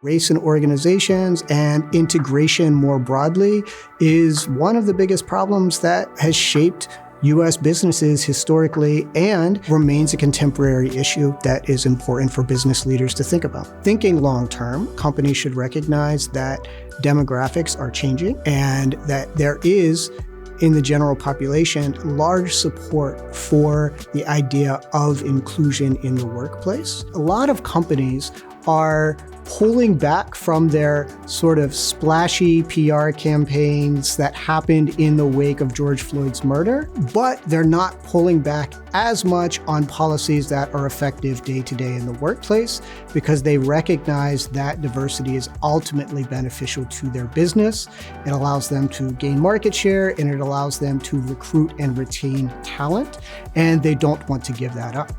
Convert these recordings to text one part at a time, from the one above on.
Race in organizations and integration more broadly is one of the biggest problems that has shaped U.S. businesses historically and remains a contemporary issue that is important for business leaders to think about. Thinking long-term, companies should recognize that demographics are changing and that there is, in the general population, large support for the idea of inclusion in the workplace. A lot of companies are pulling back from their sort of splashy PR campaigns that happened in the wake of George Floyd's murder, but they're not pulling back as much on policies that are effective day to day in the workplace because they recognize that diversity is ultimately beneficial to their business. It allows them to gain market share and it allows them to recruit and retain talent, and they don't want to give that up.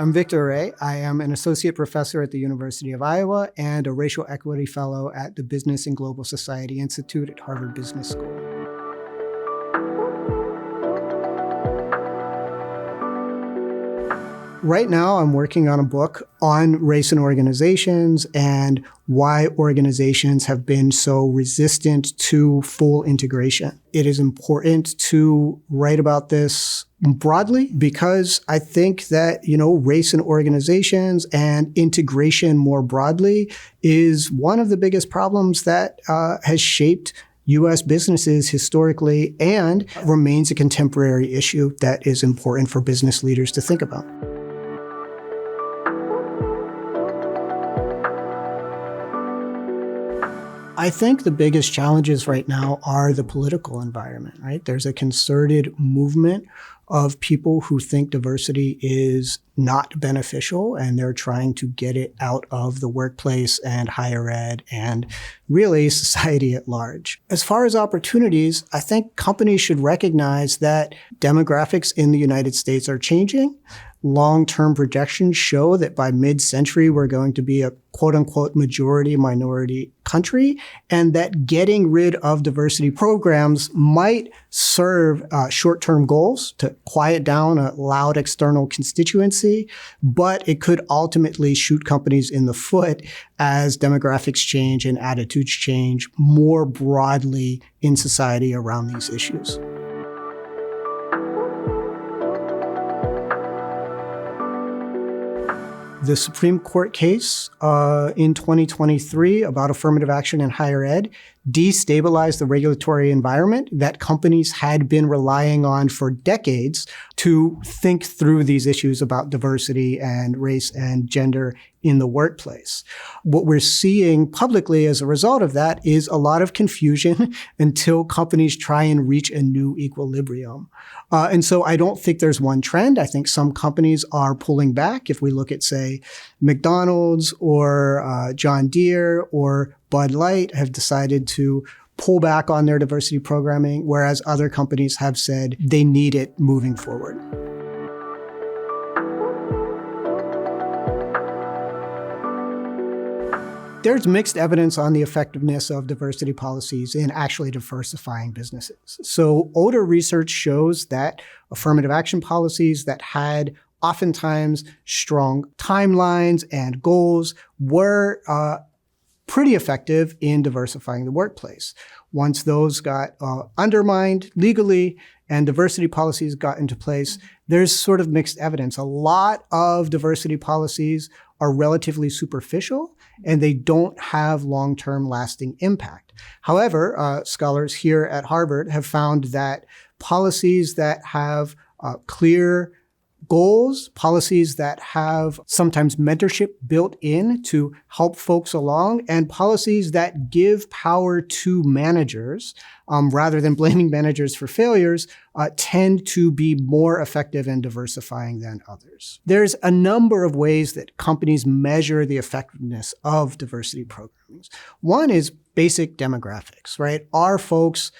I'm Victor Ray. I am an associate professor at the University of Iowa and a racial equity fellow at the Business and Global Society Institute at Harvard Business School. Right now, I'm working on a book on race in organizations and why organizations have been so resistant to full integration. It is important to write about this broadly because I think that, race in organizations and integration more broadly is one of the biggest problems that has shaped U.S. businesses historically and remains a contemporary issue that is important for business leaders to think about. I think the biggest challenges right now are the political environment, right? There's a concerted movement of people who think diversity is not beneficial and they're trying to get it out of the workplace and higher ed and really society at large. As far as opportunities, I think companies should recognize that demographics in the United States are changing. Long-term projections show that by mid-century, we're going to be a quote-unquote majority-minority country, and that getting rid of diversity programs might serve short-term goals to quiet down a loud external constituency, but it could ultimately shoot companies in the foot as demographics change and attitudes change more broadly in society around these issues. The Supreme Court case in 2023 about affirmative action in higher ed destabilized the regulatory environment that companies had been relying on for decades to think through these issues about diversity and race and gender in the workplace. What we're seeing publicly as a result of that is a lot of confusion until companies try and reach a new equilibrium. And so I don't think there's one trend. I think some companies are pulling back. If we look at, say, McDonald's or John Deere or Bud Light have decided to pull back on their diversity programming, whereas other companies have said they need it moving forward. There's mixed evidence on the effectiveness of diversity policies in actually diversifying businesses. So older research shows that affirmative action policies that had oftentimes strong timelines and goals were pretty effective in diversifying the workplace. Once those got undermined legally and diversity policies got into place, there's sort of mixed evidence. A lot of diversity policies are relatively superficial and they don't have long-term lasting impact. However, scholars here at Harvard have found that policies that have clear goals, policies that have sometimes mentorship built in to help folks along, and policies that give power to managers rather than blaming managers for failures tend to be more effective in diversifying than others. There's a number of ways that companies measure the effectiveness of diversity programs. One is basic demographics, right? Are folks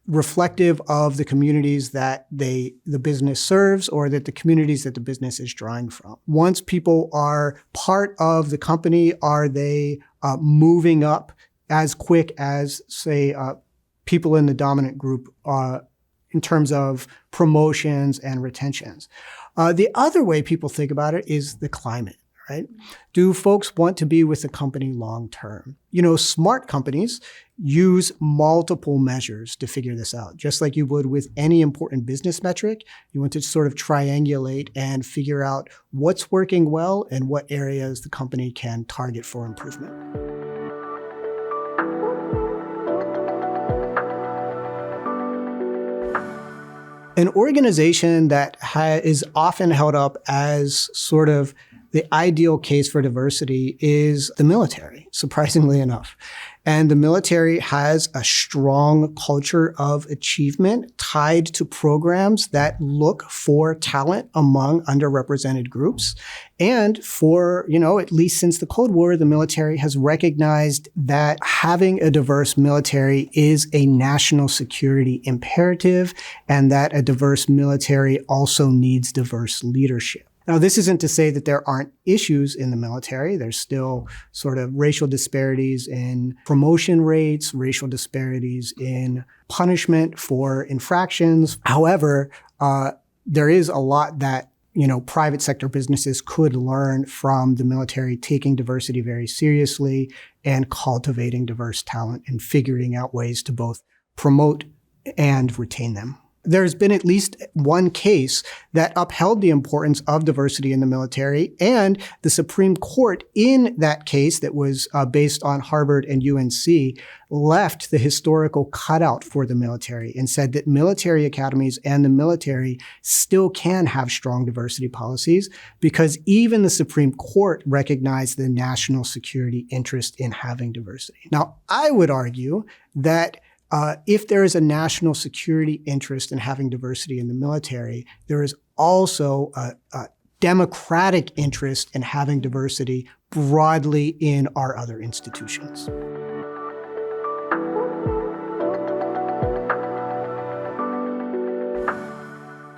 reflective of the communities that the business serves or that the communities that the business is drawing from? Once people are part of the company, are they moving up as quick as, say, people in the dominant group in terms of promotions and retentions. The other way people think about it is the climate, right? Do folks want to be with the company long term? Smart companies use multiple measures to figure this out. Just like you would with any important business metric, you want to sort of triangulate and figure out what's working well and what areas the company can target for improvement. An organization that is often held up as sort of the ideal case for diversity is the military, surprisingly enough. And the military has a strong culture of achievement tied to programs that look for talent among underrepresented groups. And for, at least since the Cold War, the military has recognized that having a diverse military is a national security imperative, and that a diverse military also needs diverse leadership. Now, this isn't to say that there aren't issues in the military. There's still sort of racial disparities in promotion rates, racial disparities in punishment for infractions. However, there is a lot that private sector businesses could learn from the military taking diversity very seriously and cultivating diverse talent and figuring out ways to both promote and retain them. There's been at least one case that upheld the importance of diversity in the military, and the Supreme Court in that case that was based on Harvard and UNC left the historical cutout for the military and said that military academies and the military still can have strong diversity policies because even the Supreme Court recognized the national security interest in having diversity. Now, I would argue that if there is a national security interest in having diversity in the military, there is also a democratic interest in having diversity broadly in our other institutions.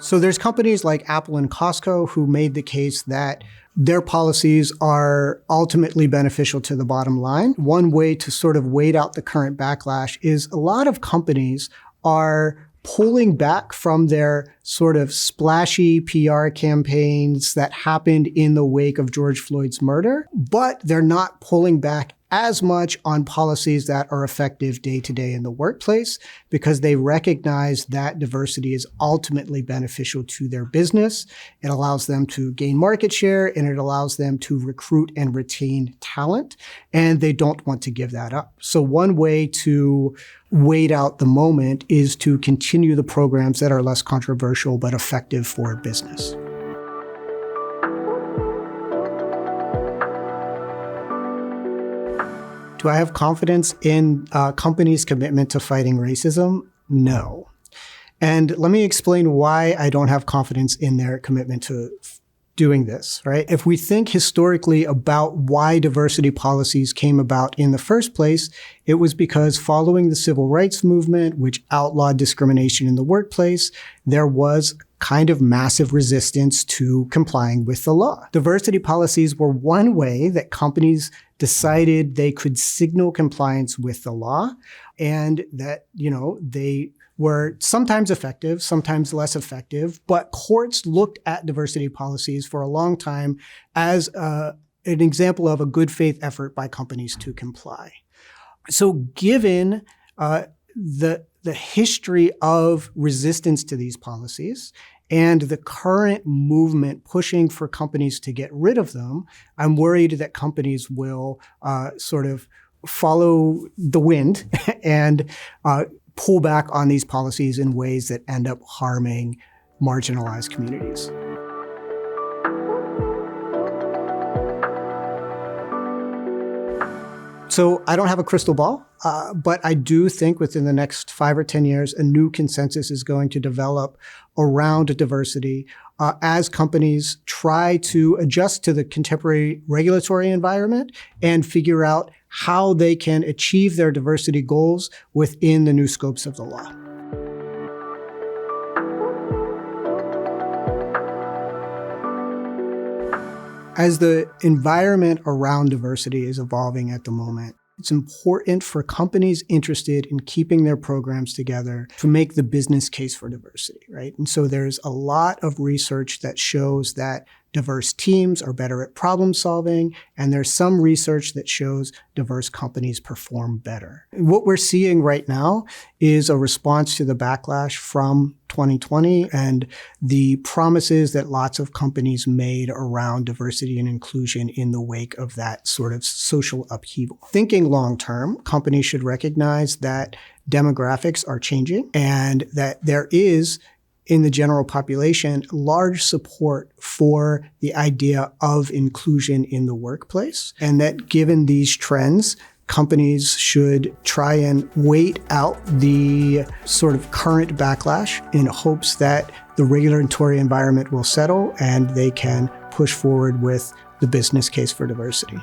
So there's companies like Apple and Costco who made the case that their policies are ultimately beneficial to the bottom line. One way to sort of wait out the current backlash is a lot of companies are pulling back from their sort of splashy PR campaigns that happened in the wake of George Floyd's murder, but they're not pulling back as much on policies that are effective day to day in the workplace because they recognize that diversity is ultimately beneficial to their business. It allows them to gain market share and it allows them to recruit and retain talent, and they don't want to give that up. So one way to wait out the moment is to continue the programs that are less controversial but effective for business. Do I have confidence in companies' commitment to fighting racism? No. And let me explain why I don't have confidence in their commitment to doing this, right? If we think historically about why diversity policies came about in the first place, it was because following the civil rights movement, which outlawed discrimination in the workplace, there was kind of massive resistance to complying with the law. Diversity policies were one way that companies decided they could signal compliance with the law and that, they were sometimes effective, sometimes less effective, but courts looked at diversity policies for a long time as an example of a good faith effort by companies to comply. So given the history of resistance to these policies and the current movement pushing for companies to get rid of them, I'm worried that companies will sort of follow the wind and pull back on these policies in ways that end up harming marginalized communities. So I don't have a crystal ball, but I do think within the next 5 or 10 years, a new consensus is going to develop around diversity as companies try to adjust to the contemporary regulatory environment and figure out how they can achieve their diversity goals within the new scopes of the law. As the environment around diversity is evolving at the moment, It's important for companies interested in keeping their programs together to make the business case for diversity, right? And so there's a lot of research that shows that diverse teams are better at problem solving, and there's some research that shows diverse companies perform better. What we're seeing right now is a response to the backlash from 2020 and the promises that lots of companies made around diversity and inclusion in the wake of that sort of social upheaval. Thinking long term, companies should recognize that demographics are changing and that there is, in the general population, large support for the idea of inclusion in the workplace, and that given these trends, companies should try and wait out the sort of current backlash in hopes that the regulatory environment will settle and they can push forward with the business case for diversity.